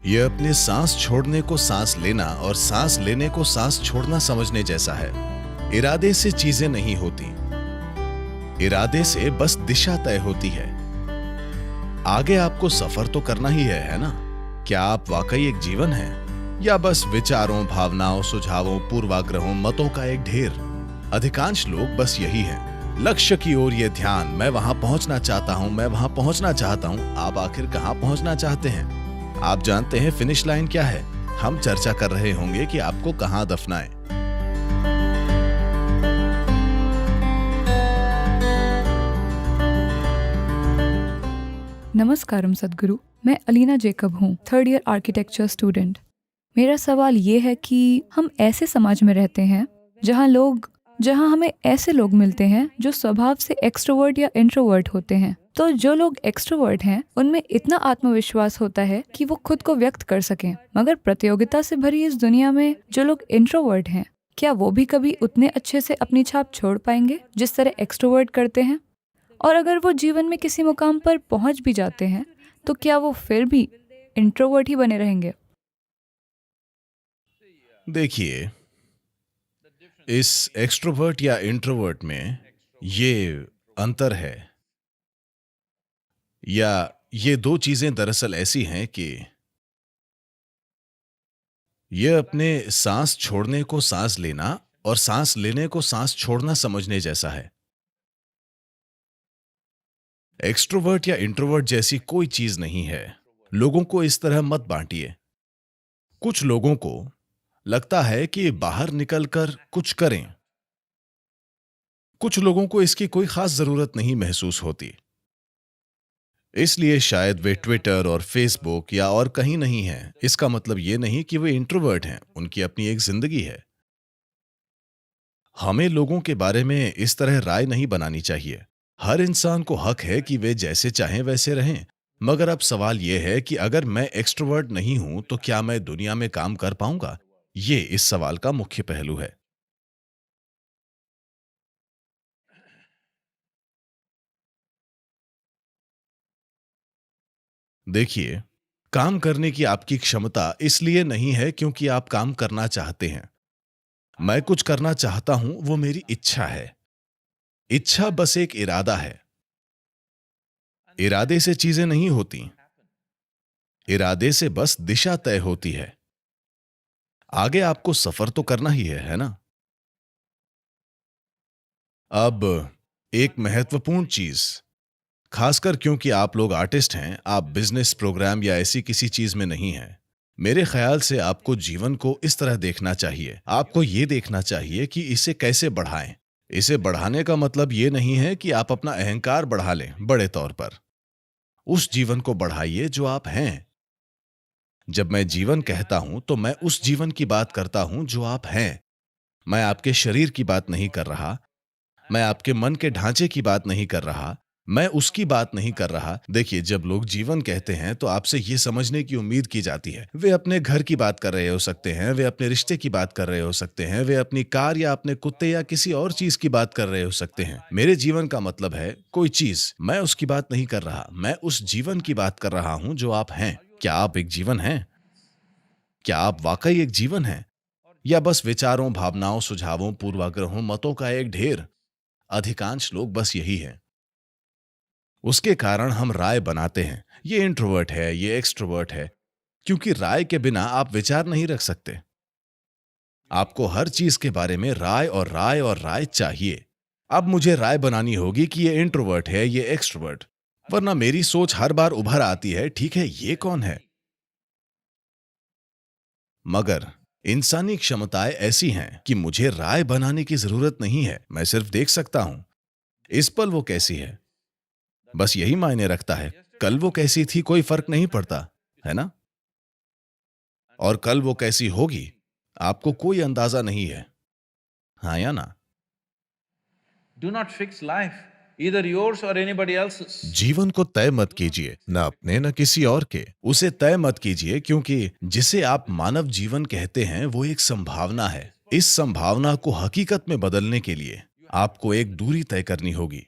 ये अपने सांस छोड़ने को सांस लेना और सांस लेने को सांस छोड़ना समझने जैसा है। इरादे से चीजें नहीं होती, इरादे से बस दिशा तय होती है। आगे आपको सफर तो करना ही है ना? क्या आप वाकई एक जीवन है या बस विचारों, भावनाओं, सुझावों, पूर्वाग्रहों, मतों का एक ढेर? अधिकांश लोग बस यही हैं। लक्ष्य की ओर ये ध्यान, मैं वहां पहुंचना चाहता हूं, मैं वहां पहुंचना चाहता हूं। आप आखिर कहां पहुंचना चाहते हैं? आप जानते हैं फिनिश लाइन क्या है? हम चर्चा कर रहे होंगे कि आपको कहां दफनाएं। नमस्कारम सद्गुरु। मैं अलीना जेकब हूँ, 3rd ईयर आर्किटेक्चर स्टूडेंट। मेरा सवाल ये है कि हम ऐसे समाज में रहते हैं जहाँ हमें ऐसे लोग मिलते हैं जो स्वभाव से एक्सट्रोवर्ट या इंट्रोवर्ट होते हैं। तो जो लोग एक्सट्रोवर्ट हैं उनमें इतना आत्मविश्वास होता है कि वो खुद को व्यक्त कर सकें, मगर प्रतियोगिता से भरी इस दुनिया में जो लोग इंट्रोवर्ट हैं, क्या वो भी कभी उतने अच्छे से अपनी छाप छोड़ पाएंगे जिस तरह एक्सट्रोवर्ट करते हैं? और अगर वो जीवन में किसी मुकाम पर पहुंच भी जाते हैं तो क्या वो फिर भी इंट्रोवर्ट ही बने रहेंगे? देखिए, इस एक्सट्रोवर्ट या इंट्रोवर्ट में ये अंतर है, या ये दो चीजें दरअसल ऐसी हैं कि ये अपने सांस छोड़ने को सांस लेना और सांस लेने को सांस छोड़ना समझने जैसा है। एक्सट्रोवर्ट या इंट्रोवर्ट जैसी कोई चीज नहीं है। लोगों को इस तरह मत बांटिए। कुछ लोगों को लगता है कि बाहर निकलकर कुछ करें, कुछ लोगों को इसकी कोई खास जरूरत नहीं महसूस होती, इसलिए शायद वे ट्विटर और फेसबुक या और कहीं नहीं हैं। इसका मतलब ये नहीं कि वे इंट्रोवर्ट हैं, उनकी अपनी एक जिंदगी है। हमें लोगों के बारे में इस तरह राय नहीं बनानी चाहिए। हर इंसान को हक है कि वे जैसे चाहें वैसे रहें। मगर अब सवाल यह है कि अगर मैं एक्सट्रोवर्ट नहीं हूं तो क्या मैं दुनिया में काम कर पाऊंगा? ये इस सवाल का मुख्य पहलू है। देखिए, काम करने की आपकी क्षमता इसलिए नहीं है क्योंकि आप काम करना चाहते हैं। मैं कुछ करना चाहता हूं, वो मेरी इच्छा है। इच्छा बस एक इरादा है। इरादे से चीजें नहीं होती, इरादे से बस दिशा तय होती है। आगे आपको सफर तो करना ही है ना? अब एक महत्वपूर्ण चीज, खासकर क्योंकि आप लोग आर्टिस्ट हैं, आप बिजनेस प्रोग्राम या ऐसी किसी चीज में नहीं हैं। मेरे ख्याल से आपको जीवन को इस तरह देखना चाहिए। आपको ये देखना चाहिए कि इसे कैसे बढ़ाएं। इसे बढ़ाने का मतलब ये नहीं है कि आप अपना अहंकार बढ़ा लें बड़े तौर पर। उस जीवन को बढ़ाइए जो आप हैं। जब मैं जीवन कहता हूं तो मैं उस जीवन की बात करता हूं जो आप हैं। मैं आपके शरीर की बात नहीं कर रहा, मैं आपके मन के ढांचे की बात नहीं कर रहा, मैं उसकी बात नहीं कर रहा। देखिए, जब लोग जीवन कहते हैं तो आपसे ये समझने की उम्मीद की जाती है। वे अपने घर की बात कर रहे हो सकते हैं, वे अपने रिश्ते की बात कर रहे हो सकते हैं, वे अपनी कार या अपने कुत्ते या किसी और चीज की बात कर रहे हो सकते हैं। मेरे जीवन का मतलब है कोई चीज, मैं उसकी बात नहीं कर रहा, मैं उस जीवन की बात कर रहा हूं जो आप हैं। क्या आप एक जीवन हैं? क्या आप वाकई एक जीवन हैं या बस विचारों, भावनाओं, सुझावों, पूर्वाग्रहों, मतों का एक ढेर? अधिकांश लोग बस यही हैं। उसके कारण हम राय बनाते हैं, ये इंट्रोवर्ट है, ये एक्सट्रोवर्ट है, क्योंकि राय के बिना आप विचार नहीं रख सकते। आपको हर चीज के बारे में राय और राय और राय चाहिए। अब मुझे राय बनानी होगी कि ये इंट्रोवर्ट है, ये एक्सट्रोवर्ट, वरना मेरी सोच हर बार उभर आती है, ठीक है, ये कौन है? मगर इंसानी क्षमताएं ऐसी हैं कि मुझे राय बनाने की जरूरत नहीं है। मैं सिर्फ देख सकता हूं इस पल वो कैसी है। बस यही मायने रखता है। कल वो कैसी थी कोई फर्क नहीं पड़ता, है ना? और कल वो कैसी होगी आपको कोई अंदाजा नहीं है। हाँ या ना? Do not fix life, either yours or anybody else's. जीवन को तय मत कीजिए, न अपने न किसी और के। उसे तय मत कीजिए, क्योंकि जिसे आप मानव जीवन कहते हैं वो एक संभावना है। इस संभावना को हकीकत में बदलने के लिए आपको एक दूरी तय करनी होगी।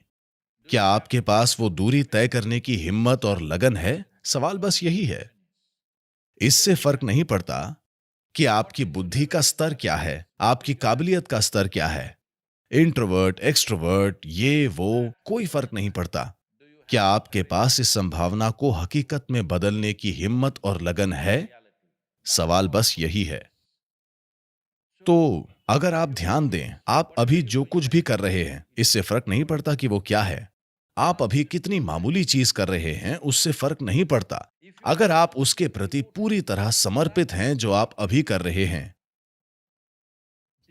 क्या आपके पास वो दूरी तय करने की हिम्मत और लगन है? सवाल बस यही है। इससे फर्क नहीं पड़ता कि आपकी बुद्धि का स्तर क्या है, आपकी काबिलियत का स्तर क्या है, इंट्रोवर्ट, एक्सट्रोवर्ट, ये वो, कोई फर्क नहीं पड़ता। क्या आपके पास इस संभावना को हकीकत में बदलने की हिम्मत और लगन है? सवाल बस यही है। तो अगर आप ध्यान दें, आप अभी जो कुछ भी कर रहे हैं, इससे फर्क नहीं पड़ता कि वो क्या है। आप अभी कितनी मामूली चीज कर रहे हैं, उससे फर्क नहीं पड़ता। अगर आप उसके प्रति पूरी तरह समर्पित हैं जो आप अभी कर रहे हैं,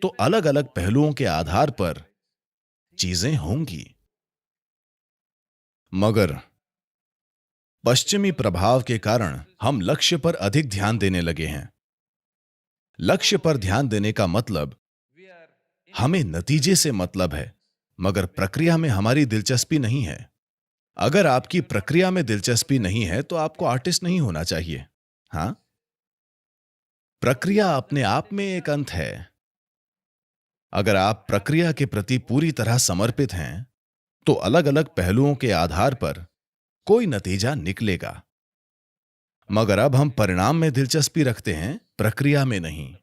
तो अलग अलग पहलुओं के आधार पर चीजें होंगी। मगर पश्चिमी प्रभाव के कारण हम लक्ष्य पर अधिक ध्यान देने लगे हैं। लक्ष्य पर ध्यान देने का मतलब हमें नतीजे से मतलब है, मगर प्रक्रिया में हमारी दिलचस्पी नहीं है। अगर आपकी प्रक्रिया में दिलचस्पी नहीं है तो आपको आर्टिस्ट नहीं होना चाहिए। हां, प्रक्रिया अपने आप में एक अंत है। अगर आप प्रक्रिया के प्रति पूरी तरह समर्पित हैं, तो अलग अलग पहलुओं के आधार पर कोई नतीजा निकलेगा। मगर अब हम परिणाम में दिलचस्पी रखते हैं, प्रक्रिया में नहीं।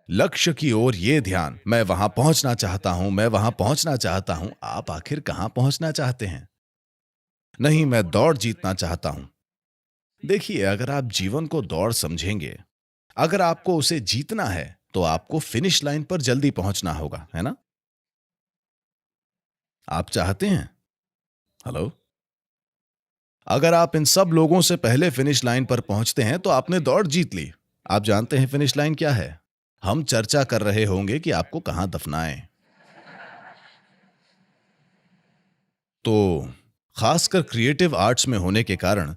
लक्ष्य की ओर ये ध्यान, मैं वहां पहुंचना चाहता हूं, मैं वहां पहुंचना चाहता हूं। आप आखिर कहां पहुंचना चाहते हैं? नहीं, मैं दौड़ जीतना चाहता हूं। देखिए, अगर आप जीवन को दौड़ समझेंगे, अगर आपको उसे जीतना है, तो आपको फिनिश लाइन पर जल्दी पहुंचना होगा, है ना? आप चाहते हैं? हेलो? अगर आप इन सब लोगों से पहले फिनिश लाइन पर पहुंचते हैं तो आपने दौड़ जीत ली। आप जानते हैं फिनिश लाइन क्या है? हम चर्चा कर रहे होंगे कि आपको कहां दफनाएं। तो खासकर क्रिएटिव आर्ट्स में होने के कारण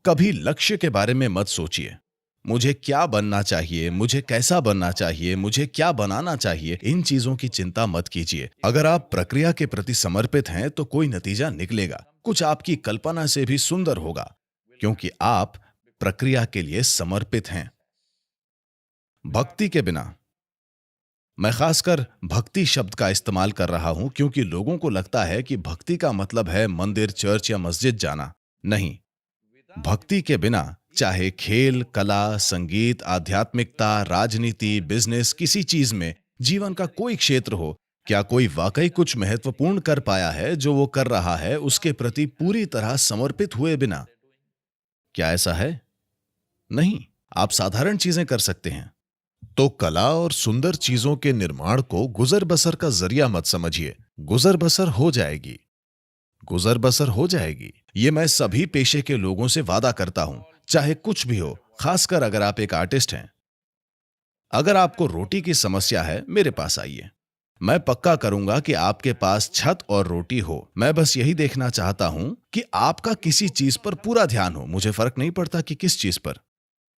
कभी लक्ष्य के बारे में मत सोचिए। मुझे क्या बनना चाहिए, मुझे कैसा बनना चाहिए, मुझे क्या बनाना चाहिए, इन चीजों की चिंता मत कीजिए। अगर आप प्रक्रिया के प्रति समर्पित हैं तो कोई नतीजा निकलेगा, कुछ आपकी कल्पना से भी सुंदर होगा, क्योंकि आप प्रक्रिया के लिए समर्पित हैं। भक्ति के बिना, मैं खासकर भक्ति शब्द का इस्तेमाल कर रहा हूं क्योंकि लोगों को लगता है कि भक्ति का मतलब है मंदिर, चर्च या मस्जिद जाना। नहीं, भक्ति के बिना चाहे खेल, कला, संगीत, आध्यात्मिकता, राजनीति, बिजनेस, किसी चीज में, जीवन का कोई क्षेत्र हो, क्या कोई वाकई कुछ महत्वपूर्ण कर पाया है जो वो कर रहा है उसके प्रति पूरी तरह समर्पित हुए बिना? क्या ऐसा है? नहीं। आप साधारण चीजें कर सकते हैं। तो कला और सुंदर चीजों के निर्माण को गुजर बसर का जरिया मत समझिए। गुजर बसर हो जाएगी, गुजर बसर हो जाएगी। ये मैं सभी पेशे के लोगों से वादा करता हूं, चाहे कुछ भी हो, खासकर अगर आप एक आर्टिस्ट हैं। अगर आपको रोटी की समस्या है, मेरे पास आइए। मैं पक्का करूंगा कि आपके पास छत और रोटी हो। मैं बस यही देखना चाहता हूं कि आपका किसी चीज पर पूरा ध्यान हो। मुझे फर्क नहीं पड़ता कि किस चीज पर।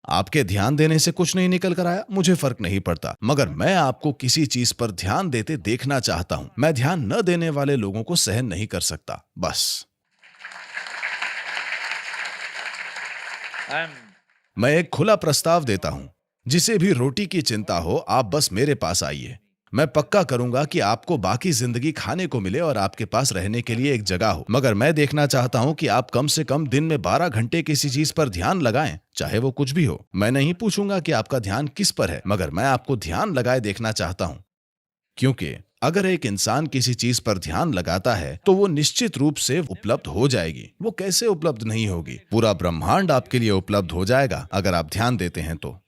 आपके ध्यान देने से कुछ नहीं निकल कर आया, मुझे फर्क नहीं पड़ता, मगर मैं आपको किसी चीज पर ध्यान देते देखना चाहता हूं। मैं ध्यान न देने वाले लोगों को सहन नहीं कर सकता। बस मैं एक खुला प्रस्ताव देता हूं, जिसे भी रोटी की चिंता हो, आप बस मेरे पास आइए। मैं पक्का करूंगा कि आपको बाकी जिंदगी खाने को मिले और आपके पास रहने के लिए एक जगह हो। मगर मैं देखना चाहता हूं कि आप कम से कम दिन में 12 घंटे किसी चीज पर ध्यान लगाएं, चाहे वो कुछ भी हो। मैं नहीं पूछूंगा कि आपका ध्यान किस पर है, मगर मैं आपको ध्यान लगाए देखना चाहता हूं। क्योंकि अगर एक इंसान किसी चीज पर ध्यान लगाता है तो वो निश्चित रूप से उपलब्ध हो जाएगी। वो कैसे उपलब्ध नहीं होगी? पूरा ब्रह्मांड आपके लिए उपलब्ध हो जाएगा अगर आप ध्यान देते हैं तो।